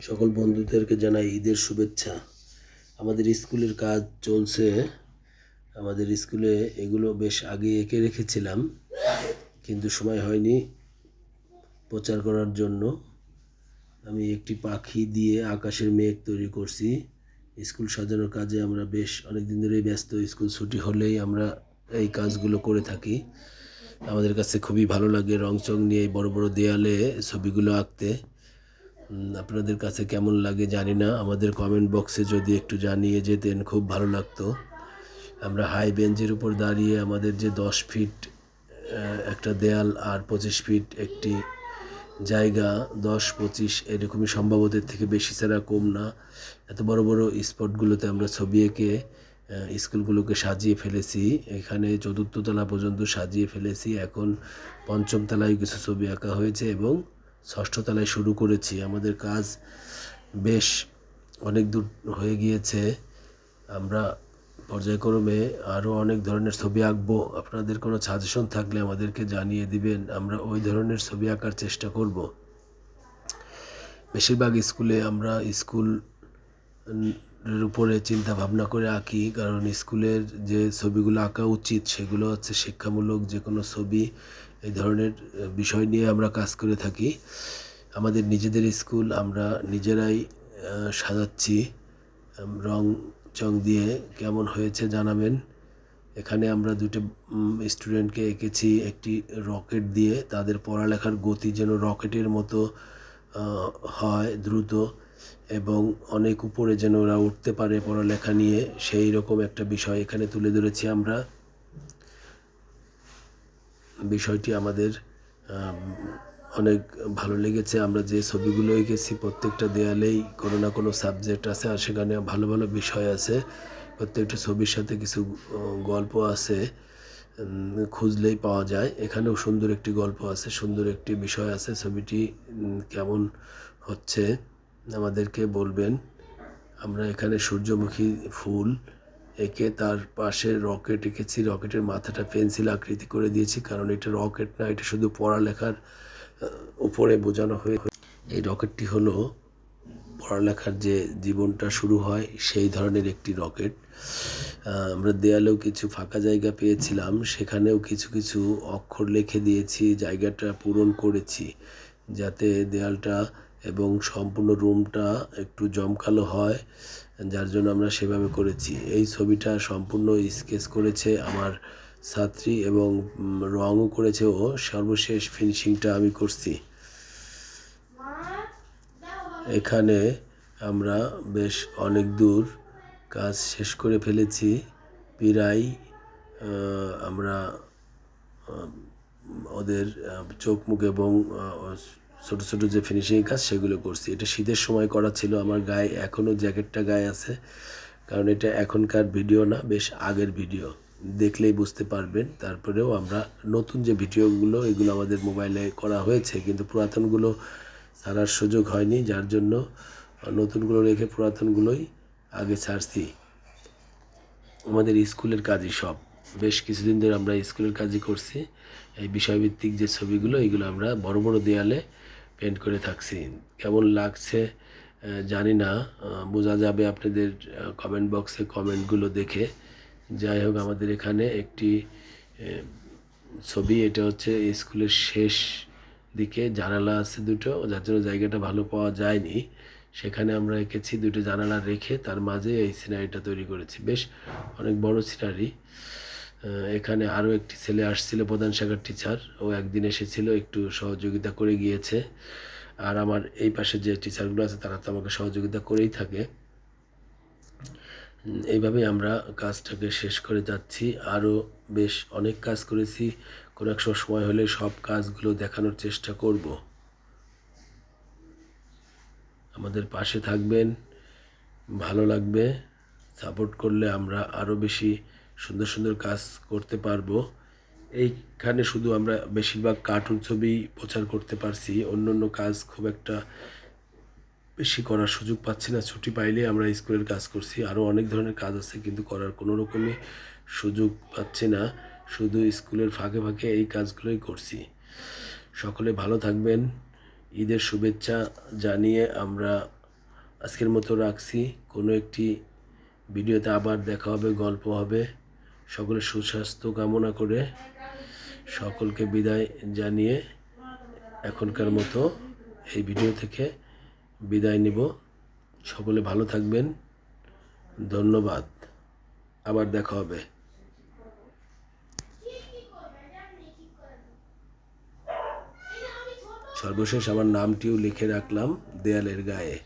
সকল বন্ধুদেরকে জানাই ঈদের শুভেচ্ছা। আমাদের স্কুলের কাজ চলছে। আমাদের স্কুলে এগুলো বেশ আগে এঁকে রেখেছিলাম, কিন্তু সময় হয়নি প্রচার করার জন্য। আমি একটি পাখি দিয়ে আকাশের মেঘ তৈরি করছি। স্কুল সাজানোর কাজে আমরা বেশ অনেক দিন ধরেই ব্যস্ত। স্কুল ছুটি হলেই আমরা এই কাজগুলো করে থাকি। আমাদের কাছে খুবই ভালো লাগে রংচং নিয়ে বড় বড় দেয়ালে ছবিগুলো আঁকতে। আপনাদের কাছে কেমন লাগে জানি না, আমাদের কমেন্ট বক্সে যদি একটু জানিয়ে যেতেন খুব ভালো লাগতো। আমরা হাই বেঞ্চের উপর দাঁড়িয়ে আমাদের যে 10 ফিট একটা দেয়াল আর 25 ফিট একটি জায়গা, 10-25 এরকমই সম্ভবত, এর থেকে বেশি ছাড়া কম না। এত বড় বড় স্পটগুলোতে আমরা ছবি এঁকে স্কুলগুলোকে সাজিয়ে ফেলেছি। এখানে 4র্থ তলা পর্যন্ত সাজিয়ে ফেলেছি। এখন 5ম তলায় কিছু ছবি আঁকা হয়েছে এবং 6ষ্ঠ তলায় শুরু করেছি। আমাদের কাজ বেশ অনেক দূর হয়ে গিয়েছে। আমরা পর্যায়ক্রমে আরও অনেক ধরনের ছবি আঁকবো। আপনাদের কোনো সাজেশন থাকলে আমাদেরকে জানিয়ে দিবেন, আমরা ওই ধরনের ছবি আঁকার চেষ্টা করব। বেশিরভাগ স্কুলে আমরা স্কুলের উপরে চিন্তা ভাবনা করে আঁকি, কারণ স্কুলের যে ছবিগুলো আঁকা উচিত সেগুলো হচ্ছে শিক্ষামূলক যে কোনো ছবি। এই ধরনের বিষয় নিয়ে আমরা কাজ করে থাকি। আমাদের নিজেদের স্কুল আমরা নিজেরাই সাজাচ্ছি। রং চং দিয়ে কেমন হয়েছে জানাবেন। এখানে আমরা 2টা স্টুডেন্টকে এঁকেছি একটি রকেট দিয়ে। তাদের পড়ালেখার গতি যেন রকেটের মতো হয়, দ্রুত এবং অনেক উপরে যেন ওরা উঠতে পারে পড়ালেখা নিয়ে, সেই রকম একটা বিষয় এখানে তুলে ধরেছি আমরা। বিষয়টি আমাদের অনেক ভালো লেগেছে। আমরা যে ছবিগুলো এঁকেছি প্রত্যেকটা দেয়ালেই কোনো না কোনো সাবজেক্ট আছে, আর সেখানে ভালো ভালো বিষয় আছে। প্রত্যেকটা ছবির সাথে কিছু গল্প আছে, খুঁজলেই পাওয়া যায়। এখানেও সুন্দর একটি গল্প আছে, সুন্দর একটি বিষয় আছে। ছবিটি কেমন হচ্ছে আমাদেরকে বলবেন। আমরা এখানে সূর্যমুখী ফুল এঁকে তার পাশে রকেট এঁকেছি। রকেটের মাথাটা পেন্সিল আকৃতি করে দিয়েছি, কারণ এটা রকেট না, এটা শুধু পড়ালেখার উপরে বোঝানো হয়ে। এই রকেটটি হলো পড়ালেখার যে জীবনটা শুরু হয় সেই ধরনের একটি রকেট। আমরা দেয়ালেও কিছু ফাঁকা জায়গা পেয়েছিলাম, সেখানেও কিছু কিছু অক্ষর লিখে দিয়েছি, জায়গাটা পূরণ করেছি যাতে দেয়ালটা এবং সম্পূর্ণ রুমটা একটু জমকালো হয়, যার জন্য আমরা সেভাবে করেছি। এই ছবিটা সম্পূর্ণ স্কেচ করেছে আমার ছাত্রী এবং রঙও করেছে ও। সর্বশেষ ফিনিশিংটা আমি করছি। এখানে আমরা বেশ অনেক দূর কাজ শেষ করে ফেলেছি প্রায়। আমরা ওদের চোখ মুখ এবং ছোটো ছোটো যে ফিনিশিং কাজ সেগুলো করছি। এটা শীতের সময় করা ছিল। আমার গায়ে এখনও জ্যাকেটটা গায়ে আছে, কারণ এটা এখনকার ভিডিও না, বেশ আগের ভিডিও, দেখলেই বুঝতে পারবেন। তারপরেও আমরা নতুন যে ভিডিওগুলো এগুলো আমাদের মোবাইলে করা হয়েছে, কিন্তু পুরাতনগুলো ছাড়ার সুযোগ হয়নি, যার জন্য নতুনগুলো রেখে পুরাতনগুলোই আগে ছাড়ছি। আমাদের স্কুলের কাজই সব। বেশ কিছুদিন ধরে আমরা স্কুলের কাজই করছি। এই বিষয়ভিত্তিক যে ছবিগুলো এগুলো আমরা বড় বড় দেয়ালে পেন্ট করে থাকছি। কেমন লাগছে জানি না, বোঝা যাবে আপনাদের কমেন্ট বক্সে কমেন্টগুলো দেখে। যাই হোক, আমাদের এখানে একটি ছবি, এটা হচ্ছে স্কুলের শেষ দিকে জানালা আছে 2টো, যার জন্য জায়গাটা ভালো পাওয়া যায়নি। সেখানে আমরা এঁকেছি 2টো জানালা রেখে তার মাঝে এই সিনারিটা তৈরি করেছি। বেশ অনেক বড় সিনারি। এখানে আরও একটি ছেলে আসছিল, প্রধান শাখার টিচার, ও একদিন এসেছিল, একটু সহযোগিতা করে গিয়েছে। আর আমার এই পাশে যে টিচারগুলো আছে তারা তো আমাকে সহযোগিতা করেই থাকে। এইভাবেই আমরা কাজটাকে শেষ করে যাচ্ছি। আরও বেশ অনেক কাজ করেছি। কোনো এক সময় হলে সব কাজগুলো দেখানোর চেষ্টা করব। আমাদের পাশে থাকবেন, ভালো লাগবে। সাপোর্ট করলে আমরা আরও বেশি সুন্দর সুন্দর কাজ করতে পারবো। এইখানে শুধু আমরা বেশিরভাগ কার্টুন ছবি প্রচার করতে পারছি, অন্য অন্য কাজ খুব একটা বেশি করার সুযোগ পাচ্ছি না। ছুটি পাইলে আমরা স্কুলের কাজ করছি। আরও অনেক ধরনের কাজ আছে, কিন্তু করার কোনো রকমই সুযোগ পাচ্ছি না। শুধু স্কুলের ফাঁকে ফাঁকে এই কাজগুলোই করছি। সকলে ভালো থাকবেন। ঈদের শুভেচ্ছা জানিয়ে আমরা আজকের মতো রাখছি। কোনো একটি ভিডিওতে আবার দেখা হবে, গল্প হবে। সকলের সুস্বাস্থ্য কামনা করে সকলকে বিদায় জানিয়ে এখনকার মতো এই ভিডিও থেকে বিদায় নিব। সকলে ভালো থাকবেন। ধন্যবাদ। আবার দেখা হবে। সর্বশেষ আমার নামটিও লিখে রাখলাম দেয়ালের গায়ে।